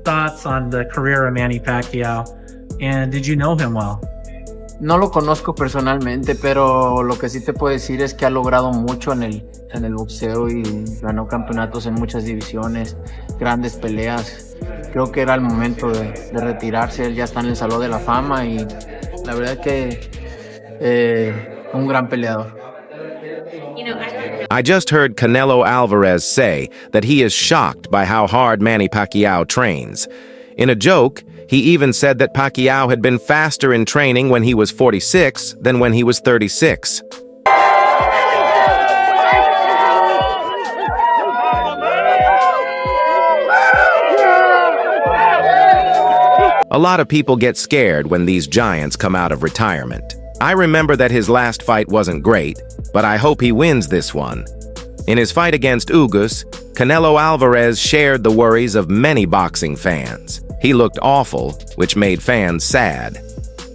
Thoughts on the career of Manny Pacquiao, and did you know him well? No lo conozco personalmente, pero lo que sí te puedo decir es que ha logrado mucho en el boxeo y ganó campeonatos en muchas divisiones, grandes peleas. Creo que era el momento de retirarse. Él ya está en el Salón de la Fama y la verdad es que un gran peleador. I just heard Canelo Alvarez say that he is shocked by how hard Manny Pacquiao trains. In a joke, he even said that Pacquiao had been faster in training when he was 46 than when he was 36. A lot of people get scared when these giants come out of retirement. I remember that his last fight wasn't great, but I hope he wins this one. In his fight against Ugas, Canelo Alvarez shared the worries of many boxing fans. He looked awful, which made fans sad.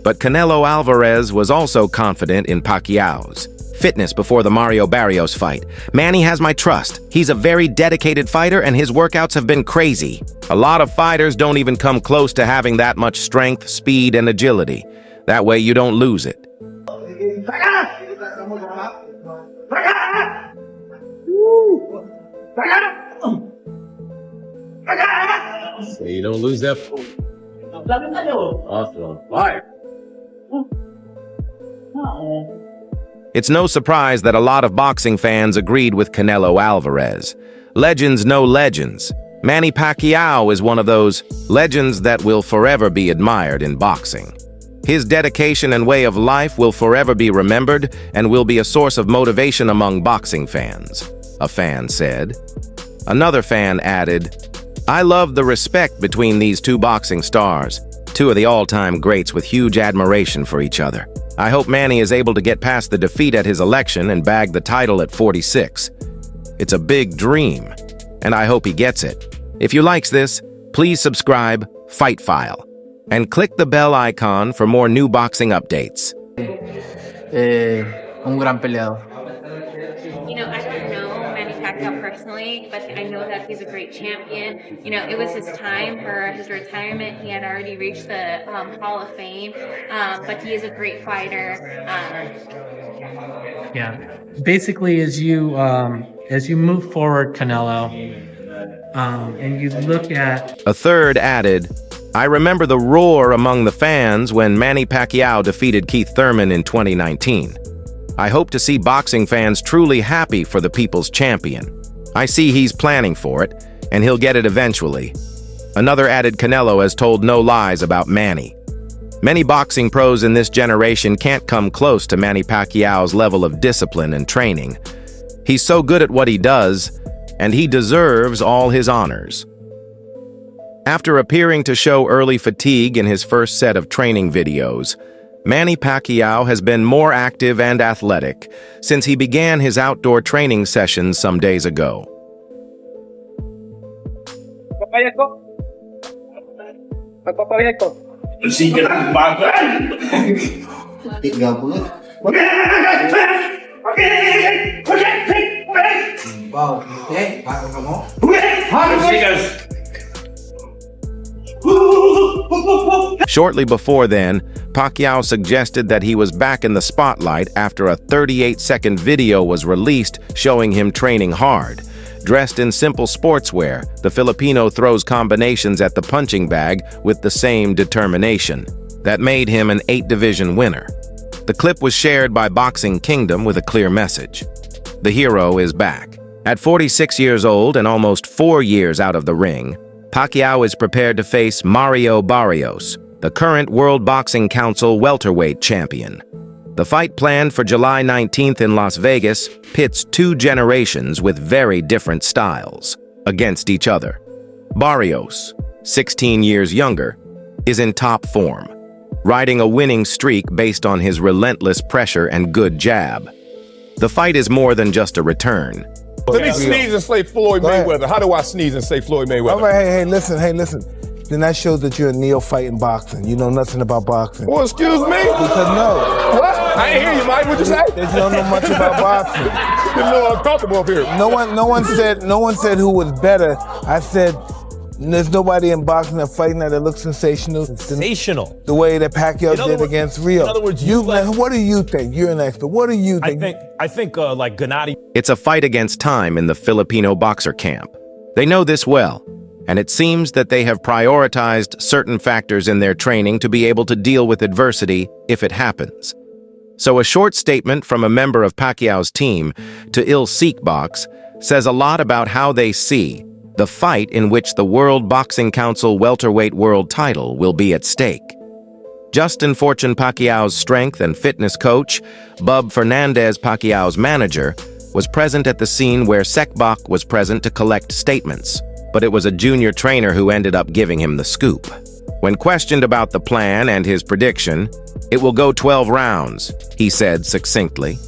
But Canelo Alvarez was also confident in Pacquiao's fitness before the Mario Barrios fight. Manny has my trust. He's a very dedicated fighter and his workouts have been crazy. A lot of fighters don't even come close to having that much strength, speed, and agility. That way you don't lose it. So you don't lose that. Awesome. Fire. It's no surprise that a lot of boxing fans agreed with Canelo Alvarez. Legends know legends. Manny Pacquiao is one of those legends that will forever be admired in boxing. His dedication and way of life will forever be remembered and will be a source of motivation among boxing fans, a fan said. Another fan added, I love the respect between these two boxing stars, two of the all-time greats with huge admiration for each other. I hope Manny is able to get past the defeat at his election and bag the title at 46. It's a big dream, and I hope he gets it. If you likes this, please subscribe, Fight File, and click the bell icon for more new boxing updates. Un gran peleador. I don't know Manny Pacquiao personally, but I know that he's a great champion. It was his time for his retirement. He had already reached the Hall of Fame, but he is a great fighter. Yeah, basically, as you move forward, Canelo, and you look at A third added, I remember the roar among the fans when Manny Pacquiao defeated Keith Thurman in 2019. I hope to see boxing fans truly happy for the people's champion. I see he's planning for it, and he'll get it eventually. Another added, Canelo has told no lies about Manny. Many boxing pros in this generation can't come close to Manny Pacquiao's level of discipline and training. He's so good at what he does, and he deserves all his honors. After appearing to show early fatigue in his first set of training videos, Manny Pacquiao has been more active and athletic since he began his outdoor training sessions some days ago. Shortly before then, Pacquiao suggested that he was back in the spotlight after a 38-second video was released showing him training hard. Dressed in simple sportswear, the Filipino throws combinations at the punching bag with the same determination. That made him an 8-division winner. The clip was shared by Boxing Kingdom with a clear message. The hero is back. At 46 years old and almost 4 years out of the ring, Pacquiao is prepared to face Mario Barrios, the current World Boxing Council welterweight champion. The fight planned for July 19th in Las Vegas pits two generations with very different styles against each other. Barrios, 16 years younger, is in top form, riding a winning streak based on his relentless pressure and good jab. The fight is more than just a return. Let me sneeze and say Floyd Mayweather. How do I sneeze and say Floyd Mayweather? All right, hey, listen. Then that shows that you're a neophyte in boxing. You know nothing about boxing. Well, excuse me? Because no. What? I ain't hear you, Mike. What'd you say? That you don't know much about boxing. You're a little uncomfortable up here. No one said who was better. I said there's nobody in boxing that fighting that looks sensational. Sensational. The way that Pacquiao did words, against Rio. In other words, what do you think? You're an expert. What do you think? I think like Gennady. It's a fight against time in the Filipino boxer camp. They know this well, and it seems that they have prioritized certain factors in their training to be able to deal with adversity if it happens. So a short statement from a member of Pacquiao's team to Il Sikh Box says a lot about how they see the fight in which the World Boxing Council welterweight world title will be at stake. Justin Fortune Pacquiao's strength and fitness coach, Bub Fernandez Pacquiao's manager, was present at the scene where Sekbok was present to collect statements, but it was a junior trainer who ended up giving him the scoop. When questioned about the plan and his prediction, "It will go 12 rounds," he said succinctly.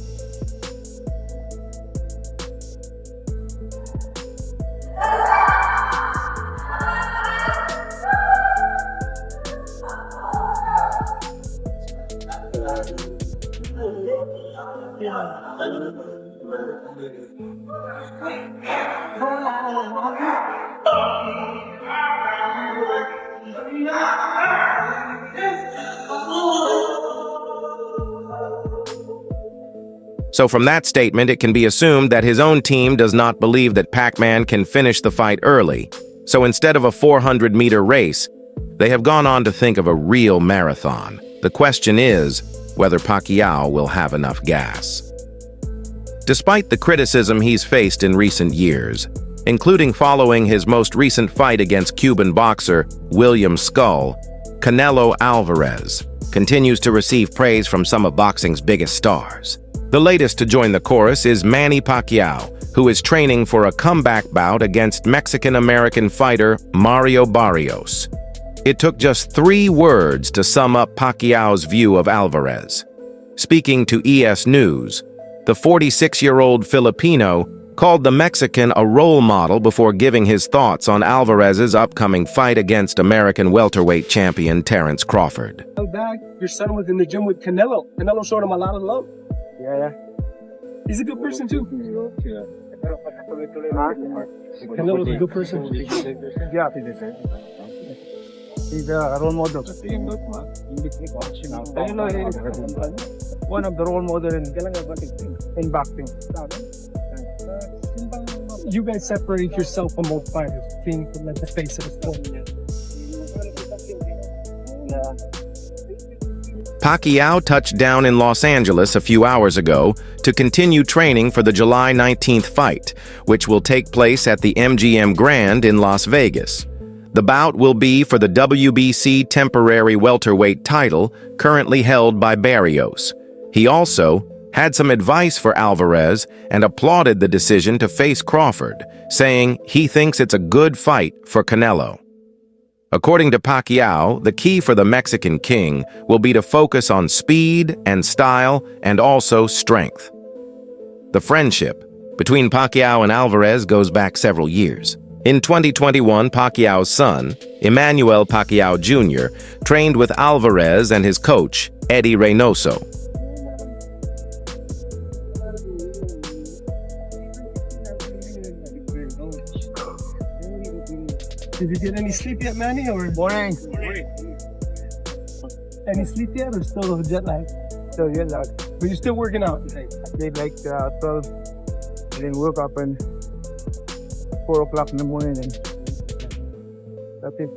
So from that statement, it can be assumed that his own team does not believe that PacMan can finish the fight early. So instead of a 400-meter race, they have gone on to think of a real marathon. The question is whether Pacquiao will have enough gas. Despite the criticism he's faced in recent years, including following his most recent fight against Cuban boxer William Skull, Canelo Alvarez continues to receive praise from some of boxing's biggest stars. The latest to join the chorus is Manny Pacquiao, who is training for a comeback bout against Mexican-American fighter Mario Barrios. It took just 3 words to sum up Pacquiao's view of Alvarez. Speaking to ES News, the 46-year-old Filipino called the Mexican a role model before giving his thoughts on Alvarez's upcoming fight against American welterweight champion Terrence Crawford. Back, your son was in the gym with Canelo. Canelo showed him a lot of love. Yeah. He's a good person too. Canelo's a good person. Yeah. He's a role model. One of the role models in boxing. You guys separate yourself from both fighters, being from the face of the sport. Pacquiao touched down in Los Angeles a few hours ago to continue training for the July 19th fight, which will take place at the MGM Grand in Las Vegas. The bout will be for the WBC temporary welterweight title currently held by Barrios. He also had some advice for Alvarez and applauded the decision to face Crawford, saying he thinks it's a good fight for Canelo. According to Pacquiao, the key for the Mexican king will be to focus on speed and style and also strength. The friendship between Pacquiao and Alvarez goes back several years. In 2021, Pacquiao's son, Emmanuel Pacquiao Jr., trained with Alvarez and his coach, Eddie Reynoso. Did you get any sleep yet, Manny? Or Morning. any sleep yet, or still jet lag? So yeah, like, But you're still working out. I did like 12, then woke up and 4 o'clock in the morning and that's it.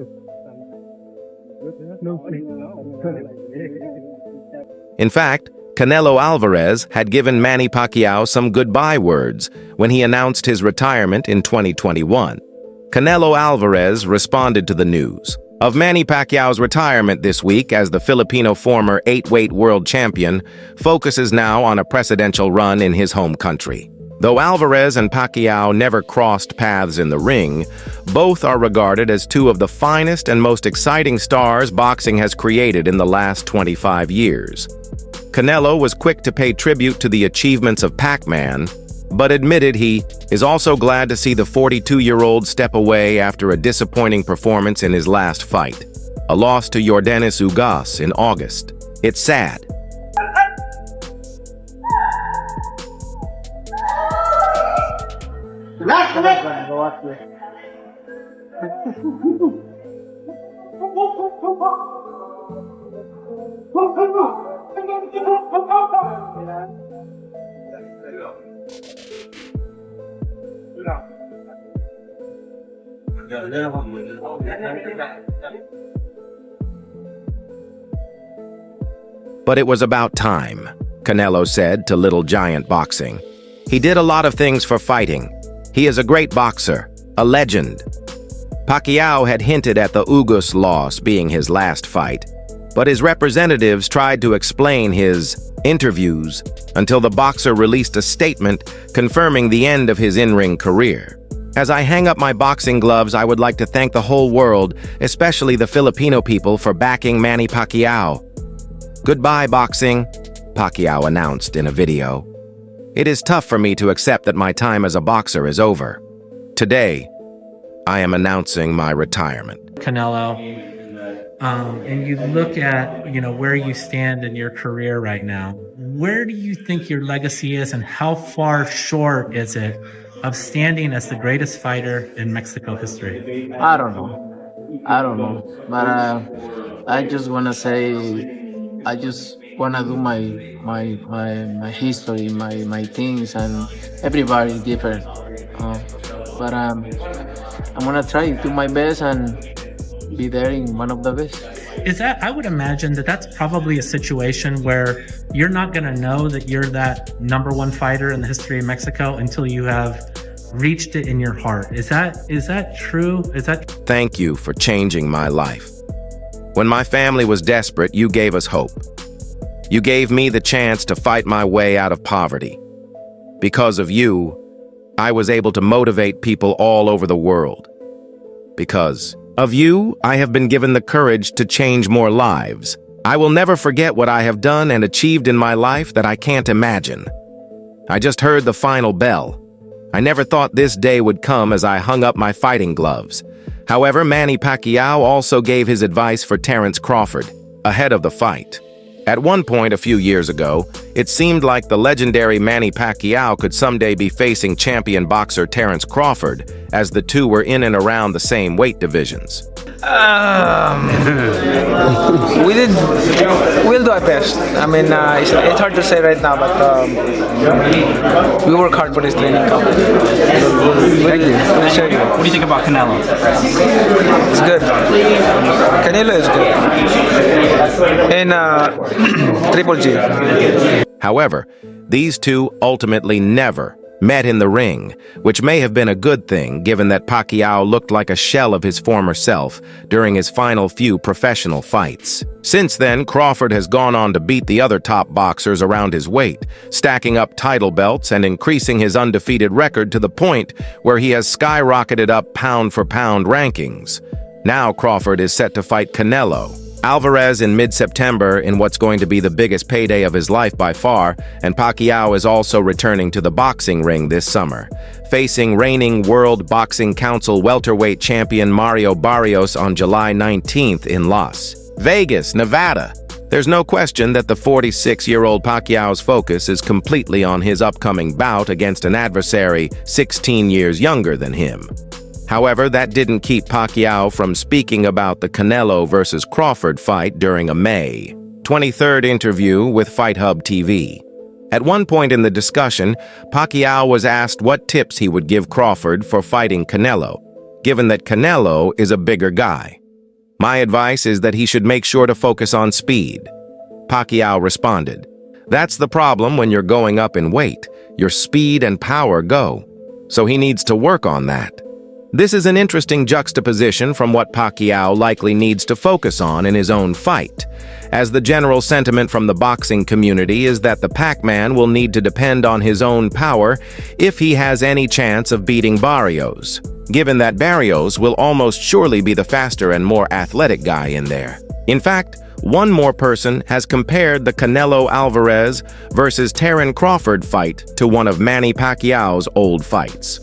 No sleep. In fact, Canelo Alvarez had given Manny Pacquiao some goodbye words when he announced his retirement in 2021. Canelo Alvarez responded to the news of Manny Pacquiao's retirement this week as the Filipino former 8-weight world champion focuses now on a presidential run in his home country. Though Alvarez and Pacquiao never crossed paths in the ring, both are regarded as 2 of the finest and most exciting stars boxing has created in the last 25 years. Canelo was quick to pay tribute to the achievements of PacMan, but admitted he is also glad to see the 42-year-old step away after a disappointing performance in his last fight, a loss to Yordenis Ugas in August. It's sad. But it was about time, Canelo said to Little Giant Boxing. He did a lot of things for fighting. He is a great boxer, a legend. Pacquiao had hinted at the Ugas loss being his last fight, but his representatives tried to explain his interviews until the boxer released a statement confirming the end of his in-ring career. As I hang up my boxing gloves, I would like to thank the whole world, especially the Filipino people, for backing Manny Pacquiao. Goodbye, boxing, Pacquiao announced in a video. It is tough for me to accept that my time as a boxer is over. Today, I am announcing my retirement. Canelo, and you look at, where you stand in your career right now, where do you think your legacy is, and how far short is it of standing as the greatest fighter in Mexico history? I don't know. But I just want to say, I just want to do my history, my things, and everybody different. But I'm gonna try to do my best and be there in one of the best. I would imagine that's probably a situation where you're not gonna know that you're that #1 fighter in the history of Mexico until you have reached it in your heart. Is that true? Thank you for changing my life. When my family was desperate, you gave us hope. You gave me the chance to fight my way out of poverty. Because of you, I was able to motivate people all over the world. Because of you, I have been given the courage to change more lives. I will never forget what I have done and achieved in my life that I can't imagine. I just heard the final bell. I never thought this day would come as I hung up my fighting gloves. However, Manny Pacquiao also gave his advice for Terence Crawford ahead of the fight. At one point a few years ago, it seemed like the legendary Manny Pacquiao could someday be facing champion boxer Terence Crawford, as the two were in and around the same weight divisions. We'll do our best. I mean, it's hard to say right now, but we work hard for this training camp. Thank you. We'll show you. What do you think about Canelo? It's good. Canelo is good. And Triple G. However, these two ultimately never met in the ring, which may have been a good thing given that Pacquiao looked like a shell of his former self during his final few professional fights. Since then, Crawford has gone on to beat the other top boxers around his weight, stacking up title belts and increasing his undefeated record to the point where he has skyrocketed up pound-for-pound rankings. Now Crawford is set to fight Canelo Alvarez in mid-September in what's going to be the biggest payday of his life by far, and Pacquiao is also returning to the boxing ring this summer, facing reigning World Boxing Council welterweight champion Mario Barrios on July 19th in Las Vegas, Nevada. There's no question that the 46-year-old Pacquiao's focus is completely on his upcoming bout against an adversary 16 years younger than him. However, that didn't keep Pacquiao from speaking about the Canelo versus Crawford fight during a May 23rd interview with Fight Hub TV. At one point in the discussion, Pacquiao was asked what tips he would give Crawford for fighting Canelo, given that Canelo is a bigger guy. My advice is that he should make sure to focus on speed. Pacquiao responded, "That's the problem when you're going up in weight. Your speed and power go. So he needs to work on that." This is an interesting juxtaposition from what Pacquiao likely needs to focus on in his own fight, as the general sentiment from the boxing community is that the PacMan will need to depend on his own power if he has any chance of beating Barrios, given that Barrios will almost surely be the faster and more athletic guy in there. In fact, one more person has compared the Canelo Alvarez versus Crawford fight to one of Manny Pacquiao's old fights.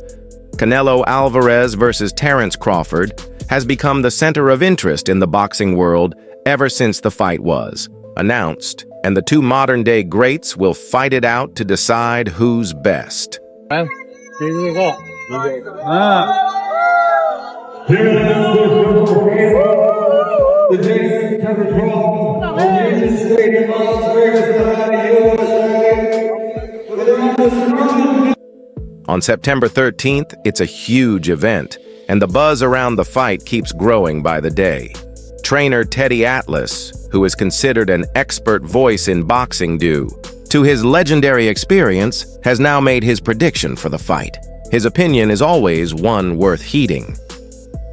Canelo Alvarez versus Terence Crawford has become the center of interest in the boxing world ever since the fight was announced, and the two modern-day greats will fight it out to decide who's best. On September 13th, it's a huge event, and the buzz around the fight keeps growing by the day. Trainer Teddy Atlas, who is considered an expert voice in boxing due to his legendary experience, has now made his prediction for the fight. His opinion is always one worth heeding.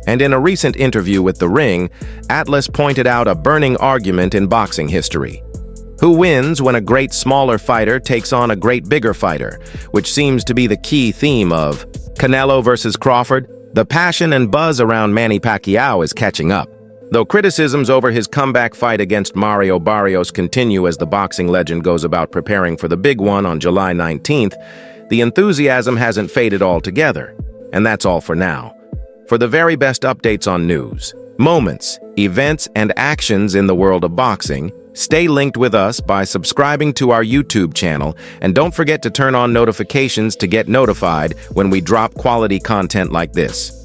And in a recent interview with The Ring, Atlas pointed out a burning argument in boxing history. Who wins when a great smaller fighter takes on a great bigger fighter, which seems to be the key theme of Canelo versus Crawford? The passion and buzz around Manny Pacquiao is catching up. Though criticisms over his comeback fight against Mario Barrios continue as the boxing legend goes about preparing for the big one on July 19th, the enthusiasm hasn't faded altogether. And that's all for now. For the very best updates on news, moments, events, and actions in the world of boxing, stay linked with us by subscribing to our YouTube channel, and don't forget to turn on notifications to get notified when we drop quality content like this.